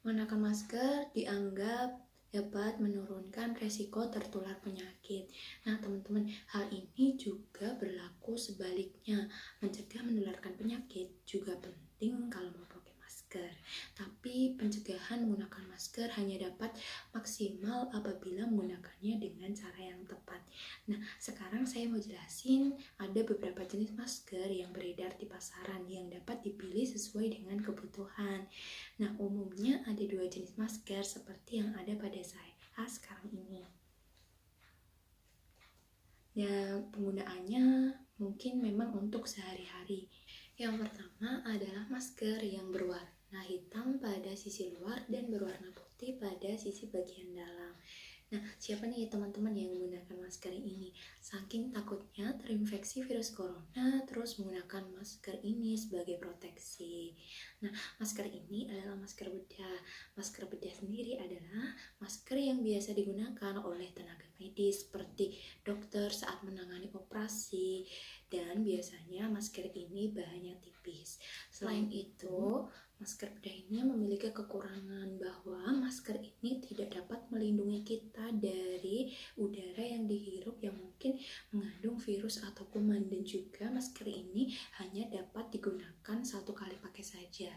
Menggunakan masker dianggap dapat menurunkan resiko tertular penyakit. Nah, teman-teman, hal ini juga berlaku sebaliknya. Mencegah menularkan penyakit juga penting kalau mau pakai masker. Tapi pencegahan menggunakan masker hanya dapat maksimal apabila menggunakannya dengan cara yang tepat. Nah, sekarang saya mau jelasin ada beberapa jenis masker yang beredar di pasaran yang dapat dipilih sesuai dengan kebutuhan. Nah, umumnya ada dua jenis masker seperti yang ada pada saya sekarang ini. Dan penggunaannya mungkin memang untuk sehari-hari. Yang pertama adalah masker yang berwarna hitam pada sisi luar dan berwarna putih pada sisi bagian dalam. Nah, siapa nih teman-teman yang menggunakan masker ini? Saking takutnya terinfeksi virus corona, terus menggunakan masker ini sebagai proteksi. Nah, masker ini adalah masker bedah. Masker bedah sendiri adalah masker yang biasa digunakan oleh tenaga medis seperti dokter saat menangani operasi, dan biasanya masker ini bahannya tipis. Selain itu, masker bedah ini memiliki kekurangan bahwa masker ini tidak dapat melindungi kita dari udara yang dihirup yang mungkin mengandung virus atau kuman, dan juga masker ini hanya dapat digunakan satu kali pakai saja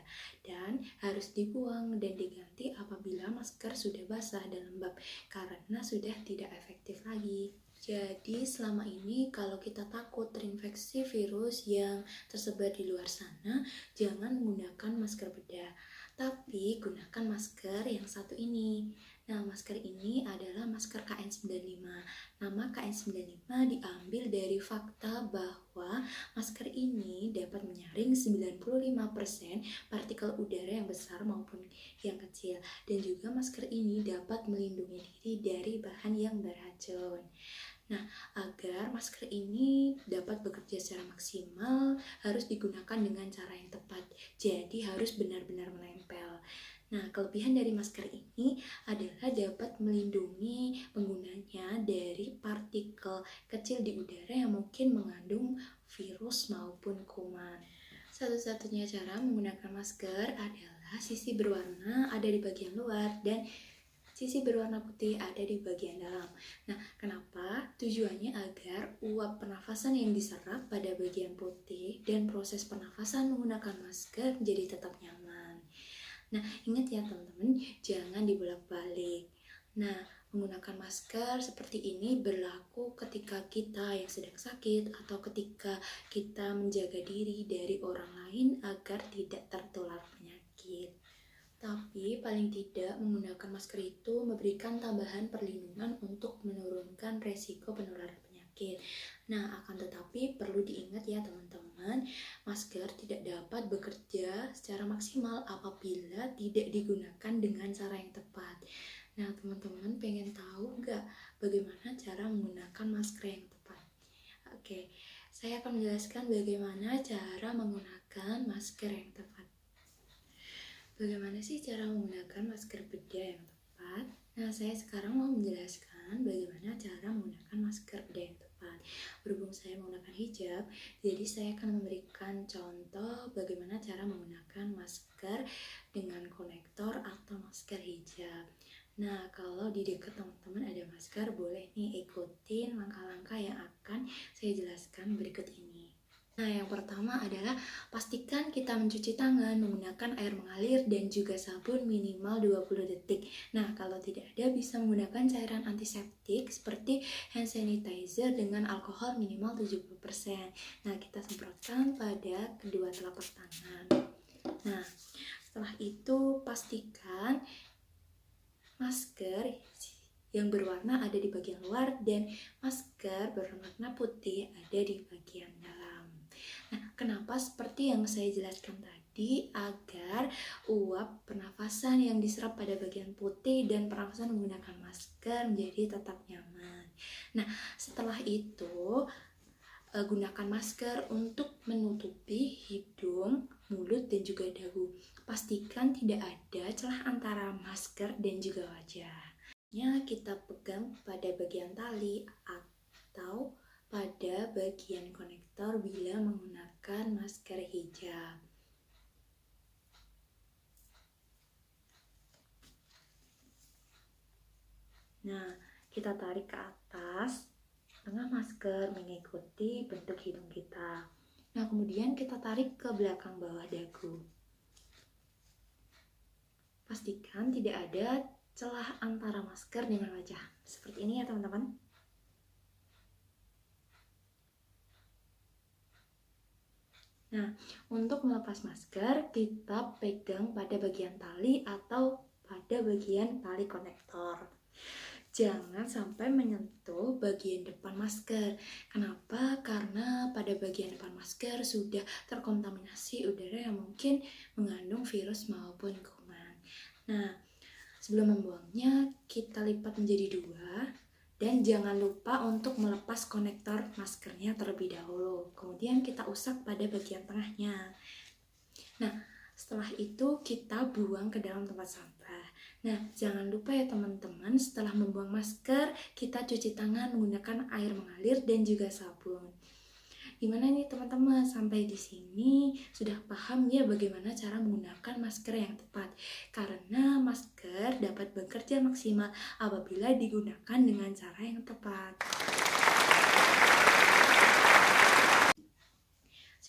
dan harus dibuang dan diganti apabila masker sudah basah dan lembab karena sudah tidak efektif lagi. Jadi selama ini kalau kita takut terinfeksi virus yang tersebar di luar sana, jangan menggunakan masker bedah, tapi gunakan masker yang satu ini. Nah, masker ini adalah masker KN95. Nama KN95 diambil dari fakta bahwa masker ini dapat menyaring 95% partikel udara yang besar maupun yang kecil, dan juga masker ini dapat melindungi diri dari bahan yang beracun. Nah, agar masker ini dapat bekerja secara maksimal, harus digunakan dengan cara yang tepat. Jadi harus benar-benar menempel. Nah, kelebihan dari masker ini adalah dapat melindungi penggunanya dari partikel kecil di udara yang mungkin mengandung virus maupun kuman. Satu-satunya cara menggunakan masker adalah sisi berwarna ada di bagian luar dan sisi berwarna putih ada di bagian dalam. Nah, kenapa? Tujuannya agar uap pernafasan yang diserap pada bagian putih dan proses pernafasan menggunakan masker menjadi tetap nyaman. Nah, ingat ya teman-teman, jangan dibolak-balik. Nah, menggunakan masker seperti ini berlaku ketika kita yang sedang sakit atau ketika kita menjaga diri dari orang lain agar tidak tertular penyakit. Tapi paling tidak menggunakan masker itu memberikan tambahan perlindungan untuk menurunkan resiko penularan penyakit. Nah, akan tetapi perlu diingat ya teman-teman, masker tidak dapat bekerja secara maksimal apabila tidak digunakan dengan cara yang tepat. Nah, teman-teman pengen tahu nggak bagaimana cara menggunakan masker yang tepat? Oke, saya akan menjelaskan bagaimana cara menggunakan masker yang tepat. Bagaimana sih cara menggunakan masker bedah yang tepat? Nah, saya sekarang mau menjelaskan bagaimana cara menggunakan masker bedah yang tepat. Berhubung saya menggunakan hijab, jadi saya akan memberikan contoh bagaimana cara menggunakan masker dengan konektor atau masker hijab. Nah, kalau di dekat teman-teman ada masker, boleh nih ikutin langkah-langkah yang akan saya jelaskan berikut ini. Nah, yang pertama adalah pastikan kita mencuci tangan menggunakan air mengalir dan juga sabun minimal 20 detik. Nah, kalau tidak ada bisa menggunakan cairan antiseptik seperti hand sanitizer dengan alkohol minimal 70%. Nah, kita semprotkan pada kedua telapak tangan. Nah, setelah itu pastikan masker yang berwarna ada di bagian luar dan masker berwarna putih ada di bagian dalam. Nah, kenapa seperti yang saya jelaskan tadi, agar uap pernafasan yang diserap pada bagian putih dan pernafasan menggunakan masker menjadi tetap nyaman. Nah, setelah itu gunakan masker untuk menutupi hidung, mulut, dan juga dagu. Pastikan tidak ada celah antara masker dan juga wajah. Kita pegang pada bagian tali atau pada bagian konektor bila menggunakan masker hijab. Kita tarik ke atas, tengah masker mengikuti bentuk hidung kita. Nah, kemudian kita tarik ke belakang bawah dagu. Pastikan tidak ada celah antara masker dengan wajah. Seperti ini ya teman-teman. Nah, untuk melepas masker, kita pegang pada bagian tali atau pada bagian tali konektor. Jangan sampai menyentuh bagian depan masker. Kenapa? Karena pada bagian depan masker sudah terkontaminasi udara yang mungkin mengandung virus maupun kuman. Nah, sebelum membuangnya, kita lipat menjadi 2. Dan jangan lupa untuk melepas konektor maskernya terlebih dahulu. Kemudian kita usap pada bagian tengahnya. Nah, setelah itu kita buang ke dalam tempat sampah. Nah, jangan lupa ya teman-teman, setelah membuang masker, kita cuci tangan menggunakan air mengalir dan juga sabun. Gimana nih teman-teman, sampai di sini sudah paham ya bagaimana cara menggunakan masker yang tepat? Karena masker dapat bekerja maksimal apabila digunakan dengan cara yang tepat.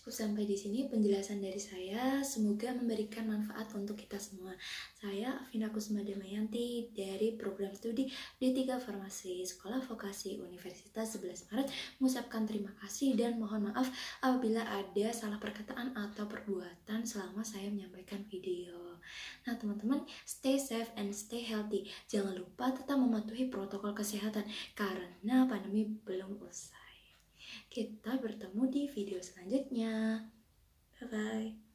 Cukup sampai di sini penjelasan dari saya, semoga memberikan manfaat untuk kita semua. Saya Afina Kusuma Damayanti dari program studi D3 Farmasi Sekolah Vokasi Universitas 11 Maret mengucapkan terima kasih dan mohon maaf apabila ada salah perkataan atau perbuatan selama saya menyampaikan video. Nah teman-teman, stay safe and stay healthy. Jangan lupa tetap mematuhi protokol kesehatan karena pandemi belum usai. Kita bertemu di video selanjutnya. Bye-bye.